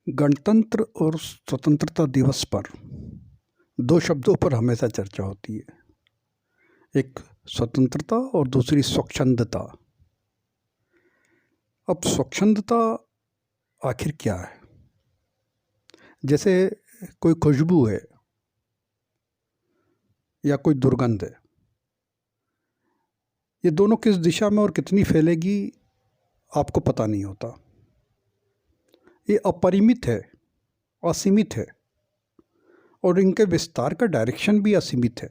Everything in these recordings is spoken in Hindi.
गणतंत्र और स्वतंत्रता दिवस पर दो शब्दों पर हमेशा चर्चा होती है। एक स्वतंत्रता और दूसरी स्वच्छंदता। अब स्वच्छंदता आखिर क्या है? जैसे कोई खुशबू है या कोई दुर्गंध है, ये दोनों किस दिशा में और कितनी फैलेगी आपको पता नहीं होता। ये अपरिमित है, असीमित है और इनके विस्तार का डायरेक्शन भी असीमित है।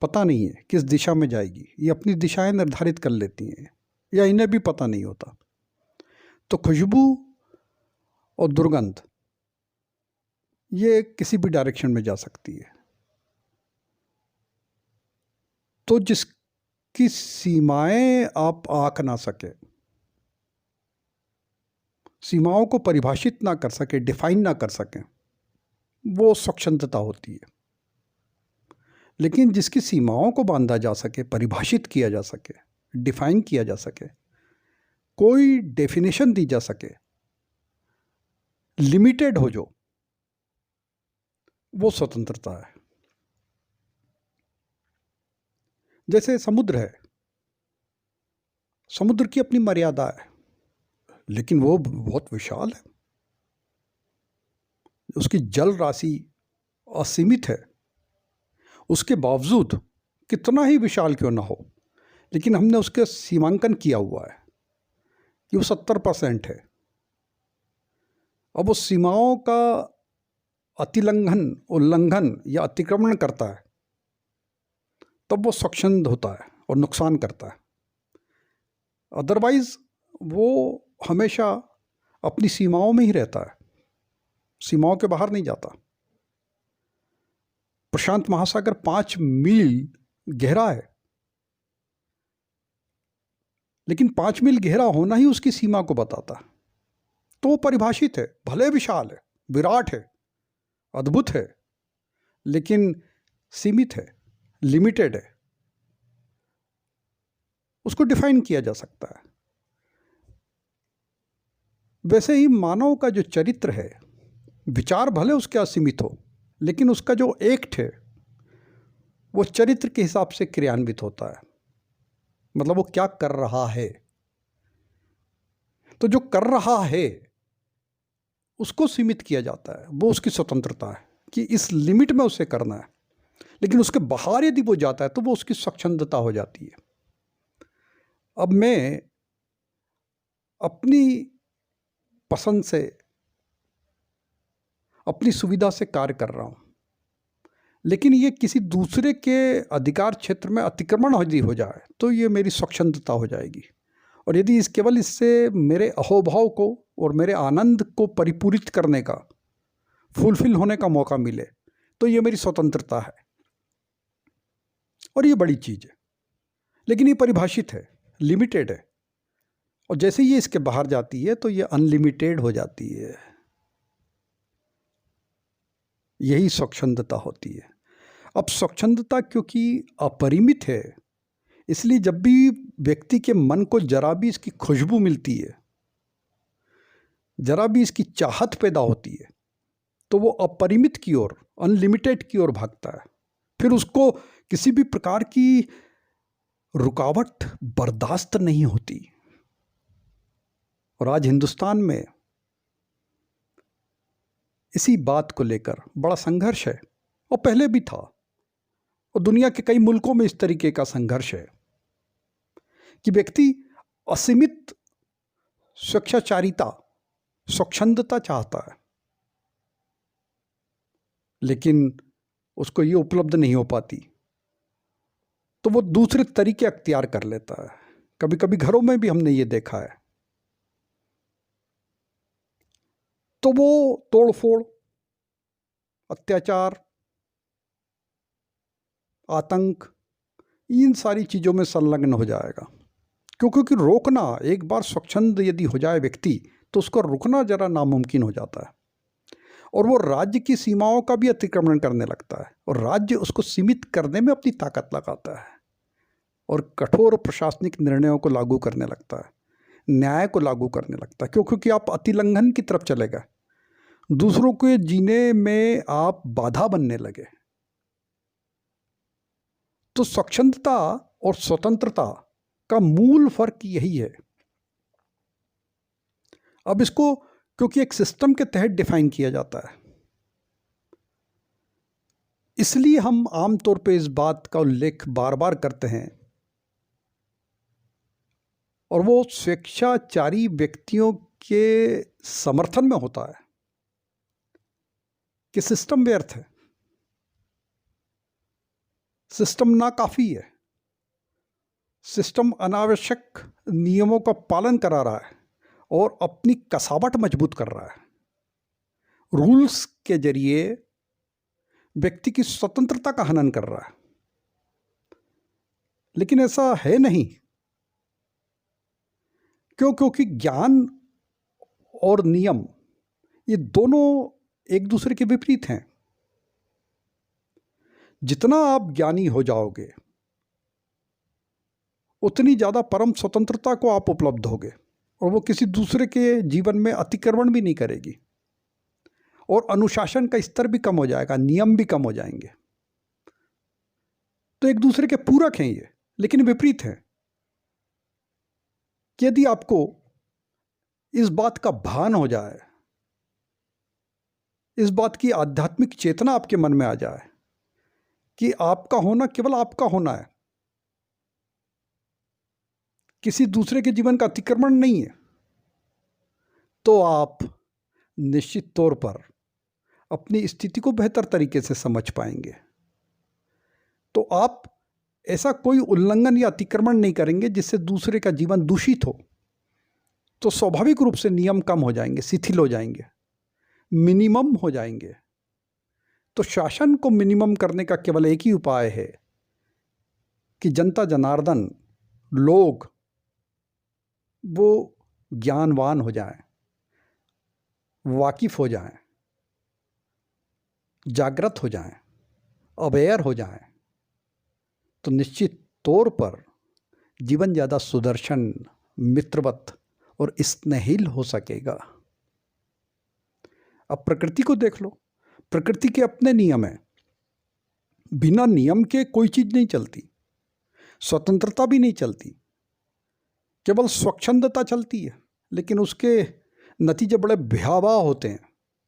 पता नहीं है किस दिशा में जाएगी। ये अपनी दिशाएं निर्धारित कर लेती हैं या इन्हें भी पता नहीं होता। तो खुशबू और दुर्गंध ये किसी भी डायरेक्शन में जा सकती है। तो जिसकी सीमाएं आप आंक ना सके, सीमाओं को परिभाषित ना कर सके, डिफाइन ना कर सकें, वो स्वच्छंदता होती है। लेकिन जिसकी सीमाओं को बांधा जा सके, परिभाषित किया जा सके, डिफाइन किया जा सके, कोई डेफिनेशन दी जा सके, लिमिटेड हो जो, वो स्वतंत्रता है। जैसे समुद्र है, समुद्र की अपनी मर्यादा है, लेकिन वो बहुत विशाल है। उसकी जल राशि असीमित है। उसके बावजूद कितना ही विशाल क्यों ना हो, लेकिन हमने उसके सीमांकन किया हुआ है कि वो 70% है। अब उस सीमाओं का अतिलंघन, उल्लंघन या अतिक्रमण करता है, तब वो स्वच्छंद होता है और नुकसान करता है। अदरवाइज वो हमेशा अपनी सीमाओं में ही रहता है, सीमाओं के बाहर नहीं जाता। प्रशांत महासागर 5 मील गहरा है, लेकिन 5 मील गहरा होना ही उसकी सीमा को बताता है। तो वो परिभाषित है, भले विशाल है, विराट है, अद्भुत है, लेकिन सीमित है, लिमिटेड है। उसको डिफाइन किया जा सकता है। वैसे ही मानव का जो चरित्र है, विचार भले उसके असीमित हो, लेकिन उसका जो एक्ट है वो चरित्र के हिसाब से क्रियान्वित होता है। मतलब वो क्या कर रहा है। तो जो कर रहा है उसको सीमित किया जाता है, वो उसकी स्वतंत्रता है कि इस लिमिट में उसे करना है। लेकिन उसके बाहर यदि वो जाता है तो वो उसकी स्वच्छंदता हो जाती है। अब मैं अपनी पसंद से, अपनी सुविधा से कार्य कर रहा हूँ, लेकिन ये किसी दूसरे के अधिकार क्षेत्र में अतिक्रमण यदि हो जाए तो ये मेरी स्वच्छंदता हो जाएगी। और यदि केवल इससे मेरे अहोभाव को और मेरे आनंद को परिपूरित करने का, फुलफिल होने का मौका मिले, तो ये मेरी स्वतंत्रता है। और ये बड़ी चीज़ है, लेकिन ये परिभाषित है, लिमिटेड है। और जैसे ये इसके बाहर जाती है तो ये अनलिमिटेड हो जाती है। यही स्वच्छंदता होती है। अब स्वच्छंदता क्योंकि अपरिमित है, इसलिए जब भी व्यक्ति के मन को जरा भी इसकी खुशबू मिलती है, जरा भी इसकी चाहत पैदा होती है, तो वो अपरिमित की ओर, अनलिमिटेड की ओर भागता है। फिर उसको किसी भी प्रकार की रुकावट बर्दाश्त नहीं होती। और आज हिंदुस्तान में इसी बात को लेकर बड़ा संघर्ष है, और पहले भी था, और दुनिया के कई मुल्कों में इस तरीके का संघर्ष है कि व्यक्ति असीमित स्वेच्छाचारिता, स्वच्छंदता चाहता है, लेकिन उसको ये उपलब्ध नहीं हो पाती, तो वो दूसरे तरीके अख्तियार कर लेता है। कभी कभी घरों में भी हमने ये देखा है। तो वो तोड़फोड़, अत्याचार, आतंक, इन सारी चीज़ों में संलग्न हो जाएगा। क्योंकि रोकना, एक बार स्वच्छंद यदि हो जाए व्यक्ति, तो उसको रुकना जरा नामुमकिन हो जाता है। और वो राज्य की सीमाओं का भी अतिक्रमण करने लगता है, और राज्य उसको सीमित करने में अपनी ताकत लगाता है और कठोर प्रशासनिक निर्णयों को लागू करने लगता है। न्याय को लागू करने लगता है। क्यों? क्योंकि आप अतिलंघन की तरफ चले गए, दूसरों के जीने में आप बाधा बनने लगे। तो स्वच्छंदता और स्वतंत्रता का मूल फर्क यही है। अब इसको क्योंकि एक सिस्टम के तहत डिफाइन किया जाता है, इसलिए हम आमतौर पे इस बात का उल्लेख बार बार करते हैं, और वो स्वेच्छाचारी व्यक्तियों के समर्थन में होता है कि सिस्टम व्यर्थ है, सिस्टम नाकाफी है, सिस्टम अनावश्यक नियमों का पालन करा रहा है और अपनी कसावट मजबूत कर रहा है। रूल्स के जरिए व्यक्ति की स्वतंत्रता का हनन कर रहा है। लेकिन ऐसा है नहीं। क्यों? क्योंकि ज्ञान और नियम ये दोनों एक दूसरे के विपरीत हैं। जितना आप ज्ञानी हो जाओगे उतनी ज़्यादा परम स्वतंत्रता को आप उपलब्ध होगे, और वो किसी दूसरे के जीवन में अतिक्रमण भी नहीं करेगी, और अनुशासन का स्तर भी कम हो जाएगा, नियम भी कम हो जाएंगे। तो एक दूसरे के पूरक हैं ये, लेकिन विपरीत हैं। कि यदि आपको इस बात का भान हो जाए, इस बात की आध्यात्मिक चेतना आपके मन में आ जाए कि आपका होना केवल आपका होना है, किसी दूसरे के जीवन का अतिक्रमण नहीं है, तो आप निश्चित तौर पर अपनी स्थिति को बेहतर तरीके से समझ पाएंगे। तो आप ऐसा कोई उल्लंघन या अतिक्रमण नहीं करेंगे जिससे दूसरे का जीवन दूषित हो। तो स्वाभाविक रूप से नियम कम हो जाएंगे, शिथिल हो जाएंगे, मिनिमम हो जाएंगे। तो शासन को मिनिमम करने का केवल एक ही उपाय है कि जनता जनार्दन लोग वो ज्ञानवान हो जाएं, वाकिफ हो जाएं, जागृत हो जाएं, अवेयर हो जाएं, तो निश्चित तौर पर जीवन ज़्यादा सुदर्शन, मित्रवत और स्नेहिल हो सकेगा। अब प्रकृति को देख लो, प्रकृति के अपने नियम हैं, बिना नियम के कोई चीज़ नहीं चलती, स्वतंत्रता भी नहीं चलती, केवल स्वच्छंदता चलती है, लेकिन उसके नतीजे बड़े भयावह होते हैं,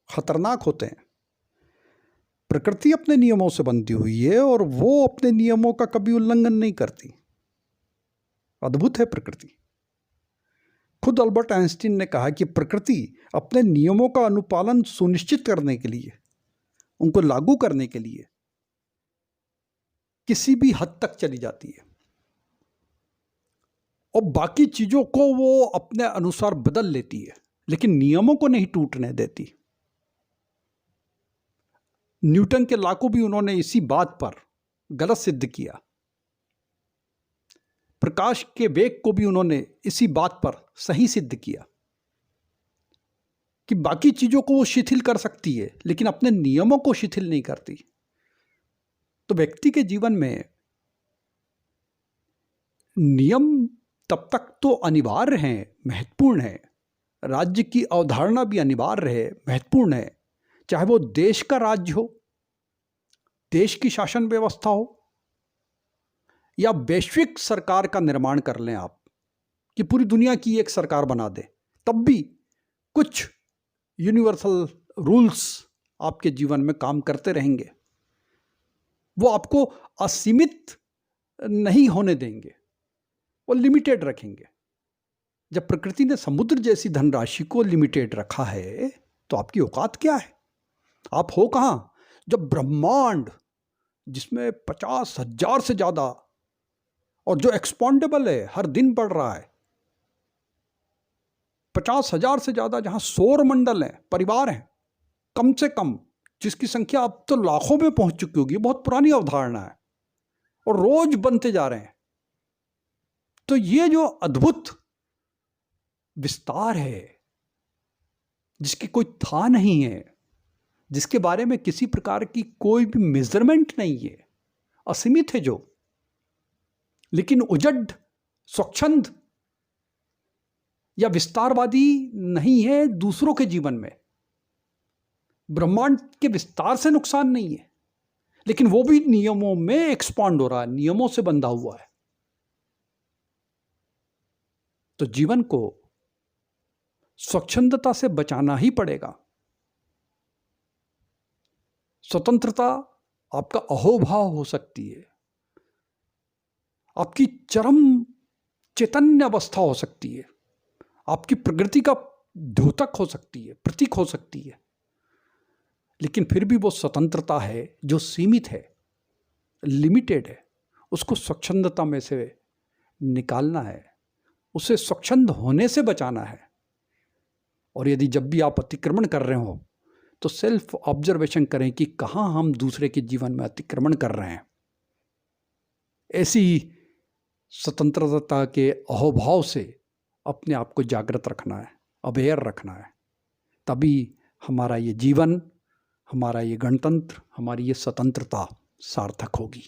खतरनाक होते हैं। प्रकृति अपने नियमों से बनती हुई है और वो अपने नियमों का कभी उल्लंघन नहीं करती। अद्भुत है प्रकृति। खुद अल्बर्ट आइंस्टीन ने कहा कि प्रकृति अपने नियमों का अनुपालन सुनिश्चित करने के लिए, उनको लागू करने के लिए किसी भी हद तक चली जाती है, और बाकी चीजों को वो अपने अनुसार बदल लेती है, लेकिन नियमों को नहीं टूटने देती। न्यूटन के लॉ को भी उन्होंने इसी बात पर गलत सिद्ध किया। प्रकाश के वेग को भी उन्होंने इसी बात पर सही सिद्ध किया कि बाकी चीजों को वो शिथिल कर सकती है, लेकिन अपने नियमों को शिथिल नहीं करती। तो व्यक्ति के जीवन में नियम तब तक तो अनिवार्य हैं, महत्वपूर्ण है। राज्य की अवधारणा भी अनिवार्य है, महत्वपूर्ण है। चाहे वो देश का राज्य हो, देश की शासन व्यवस्था हो, या वैश्विक सरकार का निर्माण कर लें आप कि पूरी दुनिया की एक सरकार बना दे, तब भी कुछ यूनिवर्सल रूल्स आपके जीवन में काम करते रहेंगे। वो आपको असीमित नहीं होने देंगे, वो लिमिटेड रखेंगे। जब प्रकृति ने समुद्र जैसी धनराशि को लिमिटेड रखा है, तो आपकी औकात क्या है? आप हो कहां? जब ब्रह्मांड जिसमें 50,000 से ज्यादा, और जो एक्सपॉन्डेबल है, हर दिन बढ़ रहा है, 50,000 से ज्यादा जहां सौर मंडल है, परिवार हैं कम से कम, जिसकी संख्या अब तो लाखों में पहुंच चुकी होगी, बहुत पुरानी अवधारणा है, और रोज बनते जा रहे हैं। तो ये जो अद्भुत विस्तार है, जिसकी कोई था नहीं है, जिसके बारे में किसी प्रकार की कोई भी मेजरमेंट नहीं है, असीमित है जो, लेकिन उजड़, स्वच्छंद या विस्तारवादी नहीं है दूसरों के जीवन में। ब्रह्मांड के विस्तार से नुकसान नहीं है, लेकिन वो भी नियमों में एक्सपांड हो रहा है, नियमों से बंधा हुआ है। तो जीवन को स्वच्छंदता से बचाना ही पड़ेगा। स्वतंत्रता आपका अहोभाव हो सकती है, आपकी चरम चैतन्य अवस्था हो सकती है, आपकी प्रकृति का द्योतक हो सकती है, प्रतीक हो सकती है, लेकिन फिर भी वो स्वतंत्रता है जो सीमित है, लिमिटेड है। उसको स्वच्छंदता में से निकालना है, उसे स्वच्छंद होने से बचाना है। और यदि जब भी आप अतिक्रमण कर रहे हो तो सेल्फ ऑब्जर्वेशन करें कि कहाँ हम दूसरे के जीवन में अतिक्रमण कर रहे हैं। ऐसी स्वतंत्रता के अहोभाव से अपने आप को जागृत रखना है, अवेयर रखना है। तभी हमारा ये जीवन, हमारा ये गणतंत्र, हमारी ये स्वतंत्रता सार्थक होगी।